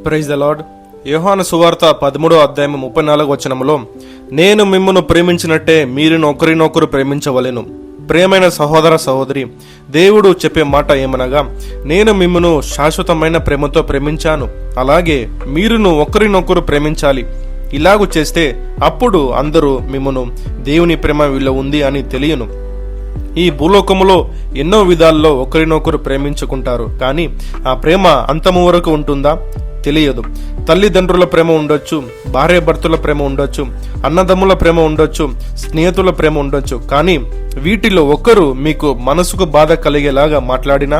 Praise the lord. యోహాను సువార్త 13వ అధ్యాయం 34వ వచనములో, నేను మిమ్మును ప్రేమించినట్టే మీరును ఒకరినొకరు ప్రేమించవలెను. ప్రియమైన సహోదర సహోదరి, దేవుడు చెప్పే మాట ఏమనగా, నేను మిమ్మును శాశ్వతమైన ప్రేమతో ప్రేమించాను, అలాగే మీరును ఒకరినొకరు ప్రేమించాలి. ఇలాగూ చేస్తే అప్పుడు అందరూ మిమ్మును దేవుని ప్రేమ వీళ్ళ ఉంది అని తెలియను. ఈ భూలోకములో ఎన్నో విధాల్లో ఒకరినొకరు ప్రేమించుకుంటారు, కానీ ఆ ప్రేమ అంతము వరకు ఉంటుందా? తెలియదు. తల్లిదండ్రుల ప్రేమ ఉండొచ్చు, భార్య భర్తల ప్రేమ ఉండొచ్చు, అన్నదమ్ముల ప్రేమ ఉండొచ్చు, స్నేహితుల ప్రేమ ఉండొచ్చు, కానీ వీటిలో ఒకరు మీకు మనసుకు బాధ కలిగేలాగా మాట్లాడినా,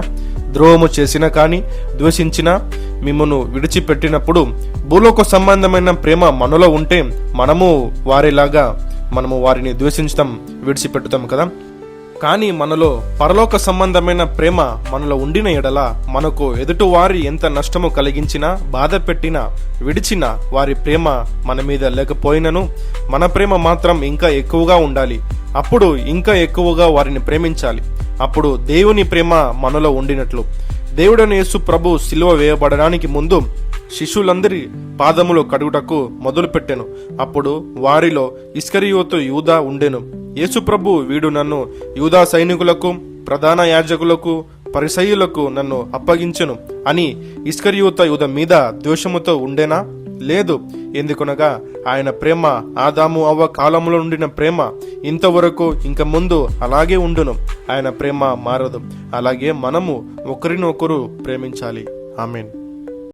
ద్రోహము చేసినా కానీ, ద్వేషించినా, మిమ్మను విడిచిపెట్టినప్పుడు భూలోక సంబంధమైన ప్రేమ మనలో ఉంటే మనము వారిని ద్వేషించడం, విడిచిపెట్టుతాం కదా. కానీ మనలో పరలోక సంబంధమైన ప్రేమ మనలో ఉండిన ఎడల మనకు ఎదుటి వారి ఎంత నష్టము కలిగించినా, బాధ పెట్టినా, విడిచినా వారి ప్రేమ మన మీద లేకపోయినను మన ప్రేమ మాత్రం ఇంకా ఎక్కువగా ఉండాలి. అప్పుడు ఇంకా ఎక్కువగా వారిని ప్రేమించాలి. అప్పుడు దేవుని ప్రేమ మనలో ఉండినట్లు. దేవుడైన యేసు ప్రభు సిలువ వేయబడడానికి ముందు శిష్యులందరి పాదములు కడుగుటకు మొదలుపెట్టెను. అప్పుడు వారిలో ఇస్కరియోతు యూదా ఉండెను. యేసు ప్రభు, వీడు నన్ను యూదా సైనికులకు, ప్రధాన యాజకులకు, పరిసయ్యులకు నన్ను అప్పగించెను అని ఇస్కరియోత యూద మీద ద్వేషముతో ఉండేనా? లేదు. ఎందుకనగా ఆయన ప్రేమ ఆదాము అవ్వ కాలంలో ఉండిన ప్రేమ ఇంతవరకు ఇంక ముందు అలాగే ఉండును. ఆయన ప్రేమ మారదు. అలాగే మనము ఒకరినొకరు ప్రేమించాలి. ఆమేన్.